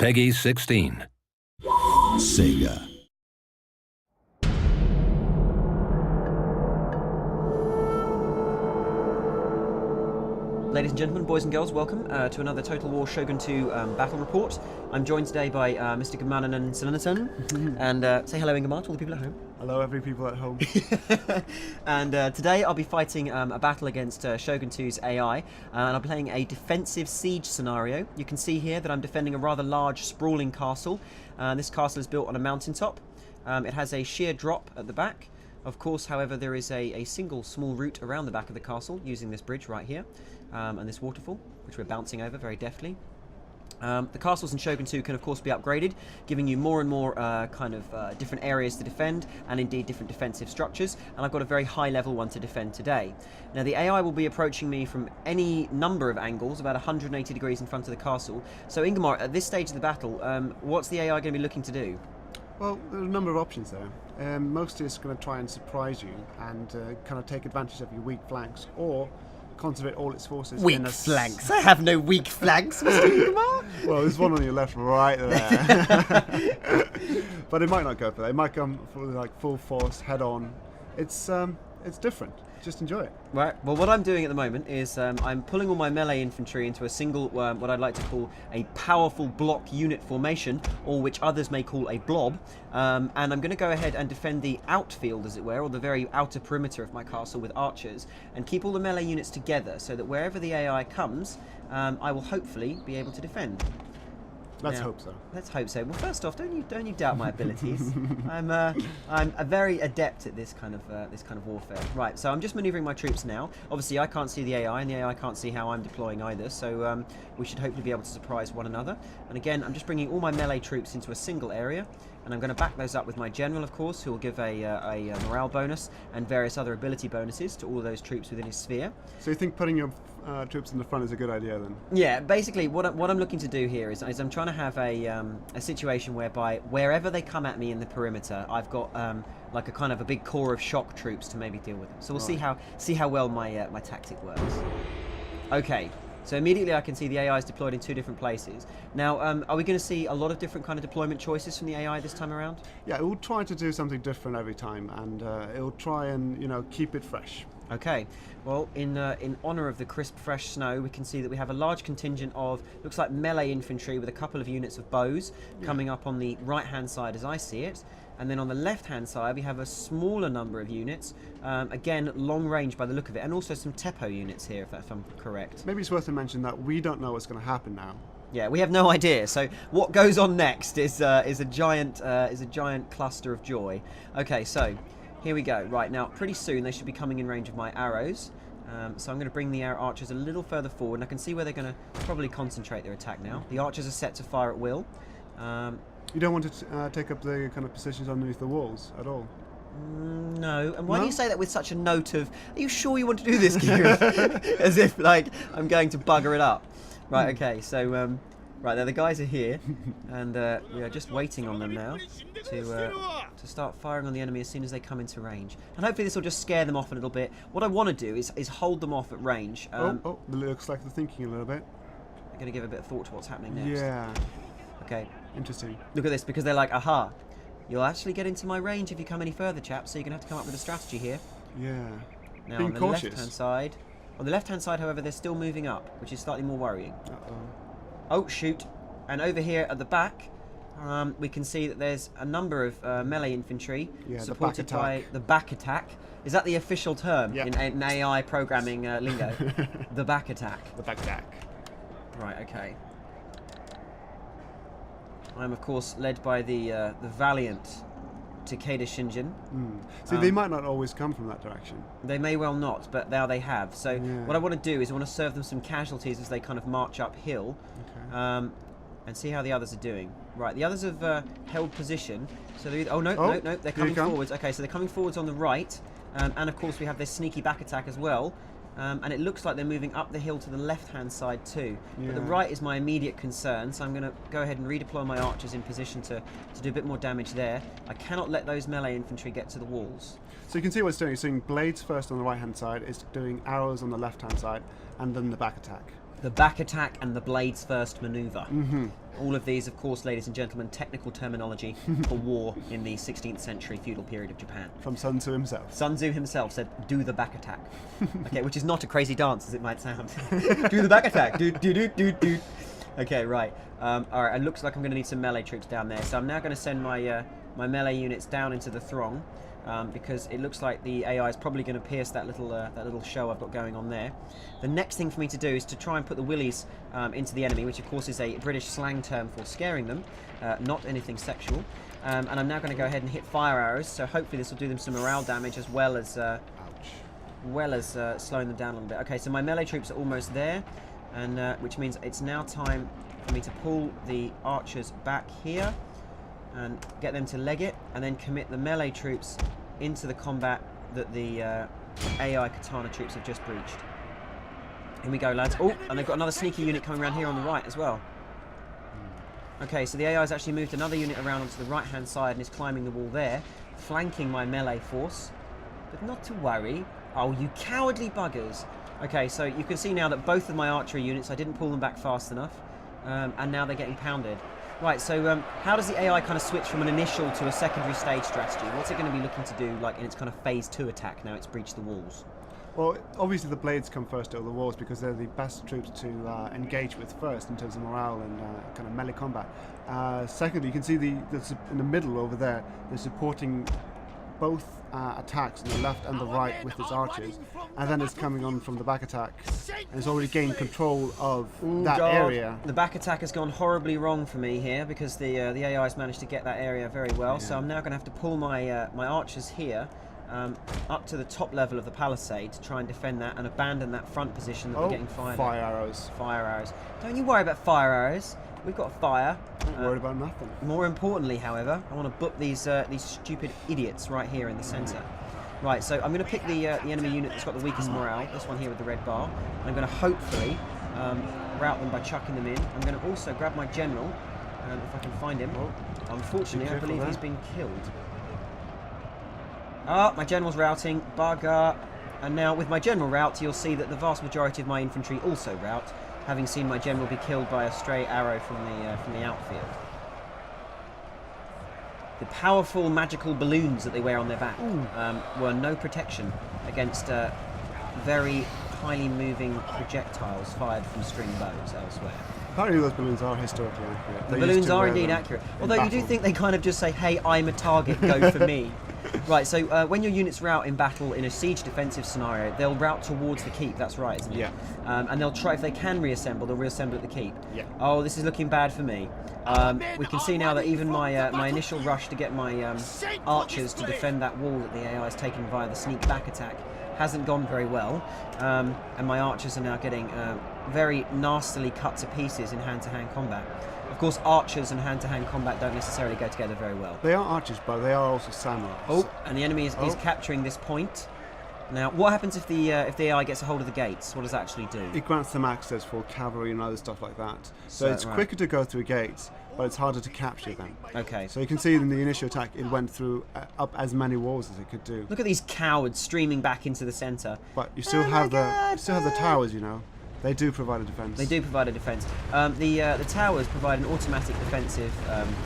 Peggy 16. Sega. Ladies and gentlemen, boys and girls, welcome to another Total War Shogun 2 battle report. I'm joined today by Mr. Gamanan Sinanaton. And say hello, Ingemar, to all the people at home. Hello, every people at home. And today I'll be fighting a battle against Shogun 2's AI, and I'm playing a defensive siege scenario. You can see here that I'm defending a rather large, sprawling castle. This castle is built on a mountaintop. It has a sheer drop at the back. Of course, however, there is a single small route around the back of the castle using this bridge right here, and this waterfall, which we're bouncing over very deftly. The castles in Shogun 2 can of course be upgraded, giving you more and more different areas to defend, and indeed different defensive structures, and I've got a very high level one to defend today. Now the AI will be approaching me from any number of angles, about 180 degrees in front of the castle. So Ingemar, at this stage of the battle, what's the AI going to be looking to do? Well, there are a number of options there. Mostly it's going to try and surprise you and kind of take advantage of your weak flanks, or concentrate all its forces Weak in flanks? I have no weak flanks, Mr. Ingemar. Well, there's one on your left right there. But it might not go for that. It might come for like full force, head on. It's different. Just enjoy it. Right, well what I'm doing at the moment is I'm pulling all my melee infantry into a single, what I'd like to call a powerful block unit formation, or which others may call a blob, and I'm going to go ahead and defend the outfield, as it were, or the very outer perimeter of my castle with archers, and keep all the melee units together so that wherever the AI comes, I will hopefully be able to defend. Let's hope so. Let's hope so. Well, first off, don't you doubt my abilities. I'm a very adept at this kind of warfare. Right, so I'm just manoeuvring my troops now. Obviously, I can't see the AI, and the AI can't see how I'm deploying either. So we should hopefully be able to surprise one another. And again, I'm just bringing all my melee troops into a single area, and I'm going to back those up with my general, of course, who will give a morale bonus and various other ability bonuses to all of those troops within his sphere. So you think putting your troops in the front is a good idea then? Yeah, basically what I'm looking to do here is I'm trying to have a situation whereby wherever they come at me in the perimeter, I've got like a kind of a big core of shock troops to maybe deal with them. So we'll see how well my my tactic works. Okay. So immediately I can see the AI is deployed in two different places. Now, are we going to see a lot of different kind of deployment choices from the AI this time around? Yeah, it will try to do something different every time, and it will try and, keep it fresh. Okay, well, in honour of the crisp, fresh snow, we can see that we have a large contingent of, looks like melee infantry with a couple of units of bows coming up on the right-hand side as I see it. And then on the left-hand side, we have a smaller number of units, again, long range by the look of it, and also some Teppo units here, if I'm correct. Maybe it's worth to mention that we don't know what's going to happen now. Yeah, we have no idea. So what goes on next is a giant cluster of joy. Okay, so here we go. Right, now pretty soon they should be coming in range of my arrows. So I'm going to bring the archers a little further forward, and I can see where they're going to probably concentrate their attack now. The archers are set to fire at will. You don't want to take up the kind of positions underneath the walls at all? No. And why do you say that with such a note of, are you sure you want to do this, Gareth? As if, like, I'm going to bugger it up. Right, okay, so, right, there the guys are here, and we are just waiting on them now to start firing on the enemy as soon as they come into range. And hopefully this will just scare them off a little bit. What I want to do is hold them off at range. It looks like they're thinking a little bit. I'm going to give a bit of thought to what's happening next. Yeah. Okay. Interesting. Look at this, because they're like, aha, you'll actually get into my range if you come any further, chaps, so you're going to have to come up with a strategy here. Yeah. Now, Being on the cautious. left-hand side... On the left-hand side, however, they're still moving up, which is slightly more worrying. Uh-oh. Oh, shoot. And over here at the back, we can see that there's a number of melee infantry supported by the back attack. Is that the official term in AI programming lingo? The back attack. The back attack. Right, okay. I'm, of course, led by the valiant Takeda Shinjin. See, they might not always come from that direction. They may well not, but now they have. So what I want to do is I want to serve them some casualties as they kind of march uphill, and see how the others are doing. Right, the others have held position. So they're no, they're coming forwards. Okay, so they're coming forwards on the right, and of course we have this sneaky back attack as well. And it looks like they're moving up the hill to the left-hand side too. But the right is my immediate concern, so I'm going to go ahead and redeploy my archers in position to do a bit more damage there. I cannot let those melee infantry get to the walls. So you can see what it's doing. It's doing blades first on the right-hand side, it's doing arrows on the left-hand side, and then the back attack. The back attack and the blades first maneuver. Mm-hmm. All of these, of course, ladies and gentlemen, technical terminology for war in the 16th century feudal period of Japan. From Sun Tzu himself. Sun Tzu himself said, do the back attack. Okay, which is not a crazy dance as it might sound. Do the back attack. Do, do, do, do, do. Okay, right. All right, it looks like I'm going to need some melee troops down there. So I'm now going to send my my melee units down into the throng. Because it looks like the AI is probably going to pierce that little show I've got going on there. The next thing for me to do is to try and put the willies into the enemy, which of course is a British slang term for scaring them, not anything sexual. And I'm now going to go ahead and hit fire arrows, so hopefully this will do them some morale damage as well as slowing them down a little bit. Okay, so my melee troops are almost there, and which means it's now time for me to pull the archers back here and get them to leg it, and then commit the melee troops into the combat that the AI katana troops have just breached. Here we go, lads. Oh, and they've got another sneaky unit coming around here on the right as well. Okay, so the AI has actually moved another unit around onto the right-hand side and is climbing the wall there, flanking my melee force. But not to worry. Oh, you cowardly buggers. Okay, so you can see now that both of my archery units, I didn't pull them back fast enough, and now they're getting pounded. Right, so how does the AI kind of switch from an initial to a secondary stage strategy? What's it going to be looking to do, like in its kind of phase 2 attack now it's breached the walls? Well, obviously the blades come first over the walls because they're the best troops to engage with first in terms of morale and kind of melee combat. Secondly, you can see in the middle over there, they're supporting both attacks on the left and the right with its archers, and then it's coming on from the back attack, and it's already gained control of that area. The back attack has gone horribly wrong for me here because the AI has managed to get that area very well. Yeah. So I'm now going to have to pull my my archers here up to the top level of the palisade to try and defend that and abandon that front position that we're getting fired. Fire arrows. Fire arrows. Don't you worry about fire arrows. We've got fire. Don't worry about nothing. More importantly, however, I want to book these stupid idiots right here in the centre. Right, so I'm going to pick the enemy unit that's got the weakest morale, this one here with the red bar. And I'm going to hopefully rout them by chucking them in. I'm going to also grab my general, if I can find him. Unfortunately, I believe he's been killed. Ah, my general's routing. Bugger. And now with my general rout, you'll see that the vast majority of my infantry also rout, having seen my general be killed by a stray arrow from the outfield. The powerful magical balloons that they wear on their back were no protection against very highly moving projectiles fired from string bows elsewhere. Apparently those balloons are historically accurate. The balloons are indeed accurate. Although you do think they kind of just say, hey, I'm a target, go for me. Right, so when your units rout in battle in a siege defensive scenario, they'll rout towards the keep, that's right, isn't it? Yeah. And they'll try, if they can reassemble, they'll reassemble at the keep. Yeah. Oh, this is looking bad for me. We can see now that even my my initial rush to get my archers to defend that wall that the AI has taken via the sneak back attack hasn't gone very well. And my archers are now getting very nastily cut to pieces in hand-to-hand combat. Of course, archers and hand-to-hand combat don't necessarily go together very well. They are archers, but they are also samurai. Oh, and the enemy is capturing this point. Now, what happens if the AI gets a hold of the gates? What does that actually do? It grants them access for cavalry and other stuff like that. So it's quicker to go through gates, but it's harder to capture them. Okay. So you can see in the initial attack, it went through up as many walls as it could do. Look at these cowards streaming back into the centre. But you still have the towers, you know. They do provide a defence. They do provide a defence. The towers provide an automatic defensive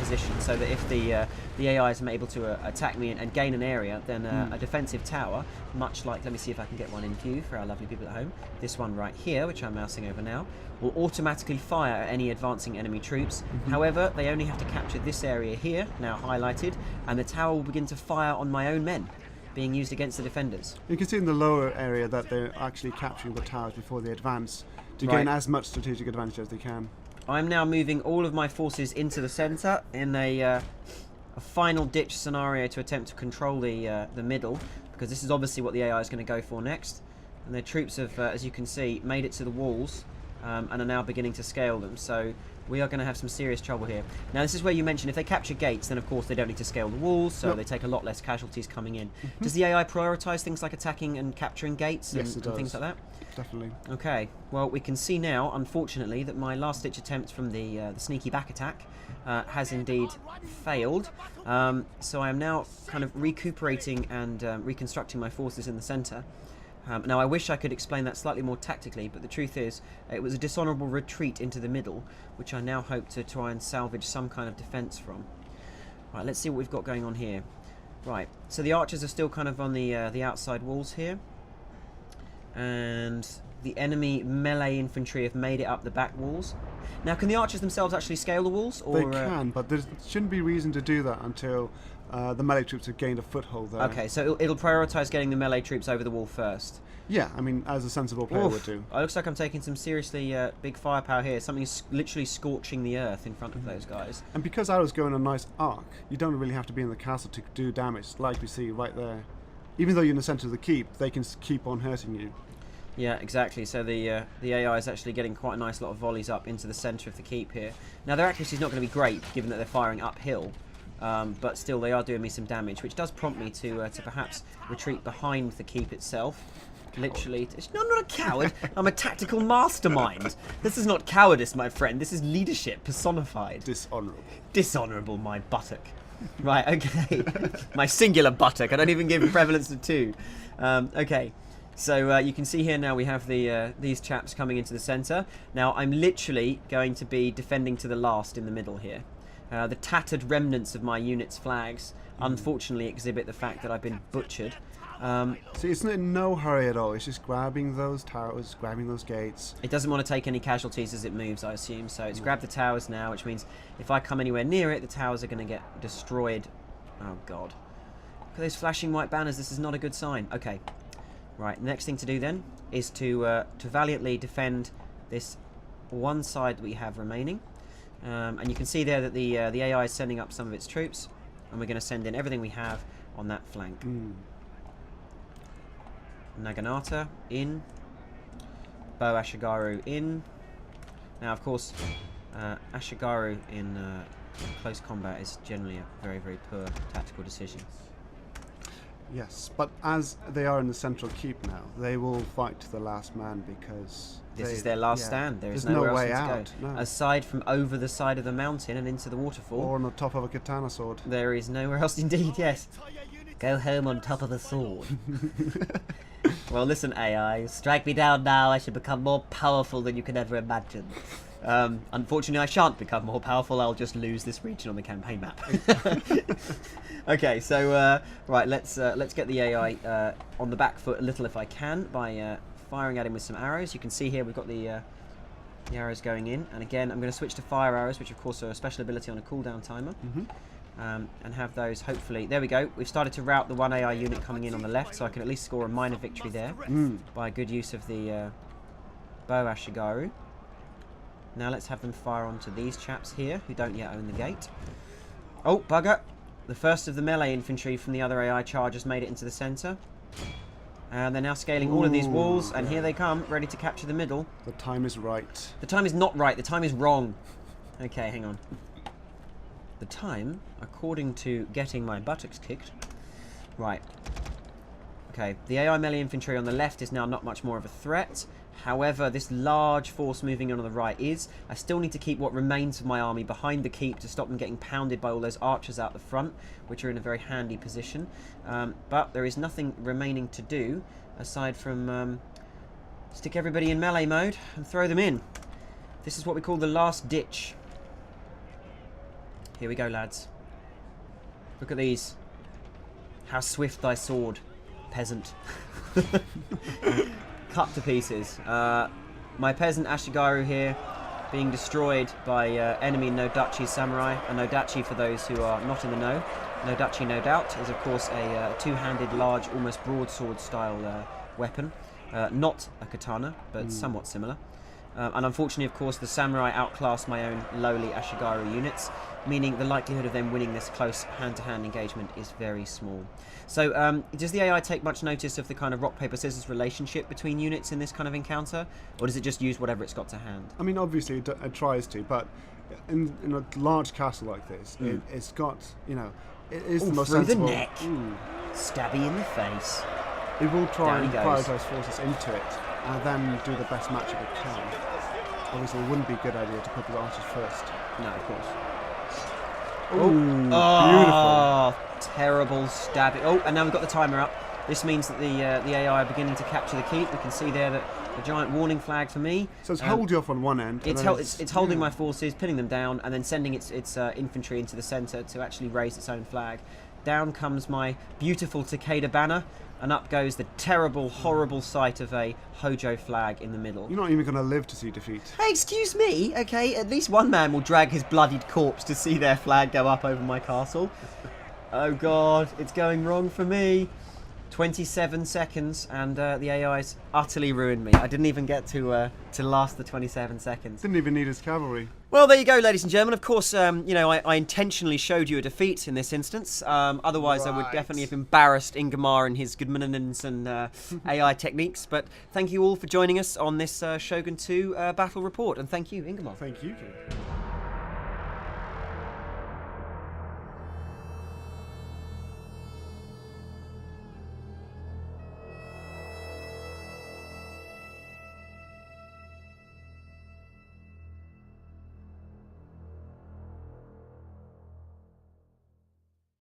position, so that if the AI is able to attack me and gain an area, then a defensive tower, much like, let me see if I can get one in view for our lovely people at home, this one right here, which I'm mousing over now, will automatically fire at any advancing enemy troops. However, they only have to capture this area here, now highlighted, and the tower will begin to fire on my own men, being used against the defenders. You can see in the lower area that they're actually capturing the towers before they advance to gain as much strategic advantage as they can. I'm now moving all of my forces into the centre in a final ditch scenario to attempt to control the middle, because this is obviously what the AI is going to go for next. And their troops have, as you can see, made it to the walls and are now beginning to scale them. So we are going to have some serious trouble here. Now, this is where you mentioned if they capture gates, then of course they don't need to scale the walls, so they take a lot less casualties coming in. Does the AI prioritise things like attacking and capturing gates and things like that? Definitely. Okay, well, we can see now, unfortunately, that my last-ditch attempt from the sneaky back attack has indeed failed. So I am now kind of recuperating and reconstructing my forces in the centre. Now, I wish I could explain that slightly more tactically, but the truth is, it was a dishonourable retreat into the middle, which I now hope to try and salvage some kind of defence from. Right, let's see what we've got going on here. Right, so the archers are still kind of on the outside walls here, and the enemy melee infantry have made it up the back walls. Now, can the archers themselves actually scale the walls? Or, they can, but there shouldn't be reason to do that until the melee troops have gained a foothold there. Okay, so it'll prioritise getting the melee troops over the wall first. Yeah, I mean, as a sensible player would do. It looks like I'm taking some seriously big firepower here. Something's literally scorching the earth in front of those guys. And because arrows go in a nice arc, you don't really have to be in the castle to do damage, like we see right there. Even though you're in the centre of the keep, they can keep on hurting you. Yeah, exactly. So the AI is actually getting quite a nice lot of volleys up into the centre of the keep here. Now, their accuracy is not going to be great, given that they're firing uphill. But still, they are doing me some damage, which does prompt me to perhaps retreat behind the keep itself. Literally, no, I'm not a coward. I'm a tactical mastermind. This is not cowardice, my friend. This is leadership personified. Dishonourable. Dishonourable, my buttock. Right, okay. My singular buttock. I don't even give prevalence to two. Okay. So you can see here now we have these chaps coming into the centre. Now, I'm literally going to be defending to the last in the middle here. The tattered remnants of my unit's flags unfortunately exhibit the fact that I've been butchered. See, it's in no hurry at all. It's just grabbing those towers, grabbing those gates. It doesn't want to take any casualties as it moves, I assume. So it's grabbed the towers now, which means if I come anywhere near it, the towers are going to get destroyed. Oh, God. Look at those flashing white banners. This is not a good sign. Okay. Right, next thing to do then is to valiantly defend this one side that we have remaining. And you can see there that the AI is sending up some of its troops, and we're going to send in everything we have on that flank. Naginata in, Bo Ashigaru in. Now, of course, Ashigaru in close combat is generally a very, very poor tactical decision. Yes, but as they are in the central keep now, they will fight to the last man because this is their last stand. There's no nowhere way else out. to go. No. Aside from over the side of the mountain and into the waterfall. Or on the top of a katana sword. There is nowhere else indeed, yes. Go home on top of a sword. Well, listen, AI, strike me down now. I should become more powerful than you can ever imagine. Unfortunately, I shan't become more powerful. I'll just lose this region on the campaign map. Okay, so right, let's get the AI on the back foot a little, if I can, by firing at him with some arrows. You can see here we've got the arrows going in, and again, I'm going to switch to fire arrows, which of course are a special ability on a cooldown timer. And have those, hopefully, there we go. We've started to rout the one AI unit coming in on the left, so I can at least score a minor victory there by good use of the Bo Ashigaru. Now let's have them fire onto these chaps here, who don't yet own the gate. Oh, bugger! The first of the melee infantry from the other AI charges made it into the centre. And they're now scaling all of these walls, and here they come, ready to capture the middle. The time is right. The time is not right, the time is wrong. Okay, hang on. The time, according to getting my buttocks kicked. Right. Okay, the AI melee infantry on the left is now not much more of a threat. However, this large force moving in on the right is. I still need to keep what remains of my army behind the keep to stop them getting pounded by all those archers out the front, which are in a very handy position. But there is nothing remaining to do aside from stick everybody in melee mode and throw them in. This is what we call the last ditch. Here we go, lads. Look at these. How swift thy sword, peasant. Cut to pieces. My peasant Ashigaru here being destroyed by enemy Nodachi samurai. A Nodachi, for those who are not in the know, Nodachi, no doubt, is of course a two-handed, large, almost broadsword style weapon. Not a katana, but somewhat similar. And unfortunately, of course, the samurai outclassed my own lowly Ashigaru units, meaning the likelihood of them winning this close hand-to-hand engagement is very small. So, does the AI take much notice of the kind of rock, paper, scissors relationship between units in this kind of encounter? Or does it just use whatever it's got to hand? I mean, obviously it tries to, but in a large castle like this, it's got, you know, it is the most through sensible. the neck. Stabby in the face. It will try Down and he goes. prioritise forces into it, and then do the best matchup it can. Obviously, it wouldn't be a good idea to put the archers first. No, of course. Ooh, Oh, terrible stabbing. Oh, and now we've got the timer up. This means that the AI are beginning to capture the keep. We can see there that a giant warning flag for me. So it's hold you off on one end. It's holding my forces, pinning them down, and then sending its infantry into the centre to actually raise its own flag. Down comes my beautiful Takeda banner, and up goes the terrible, horrible sight of a Hojo flag in the middle. You're not even going to live to see defeat. Hey, excuse me, okay? At least one man will drag his bloodied corpse to see their flag go up over my castle. Oh god, it's going wrong for me. 27 seconds, and the AI's utterly ruined me. I didn't even get to last the 27 seconds. Didn't even need his cavalry. Well, there you go, ladies and gentlemen. Of course, I intentionally showed you a defeat in this instance. Otherwise, I would definitely have embarrassed Ingmar and his Gudmundsson and AI techniques. But thank you all for joining us on this Shogun 2 battle report, and thank you, Ingmar. Thank you, Kate.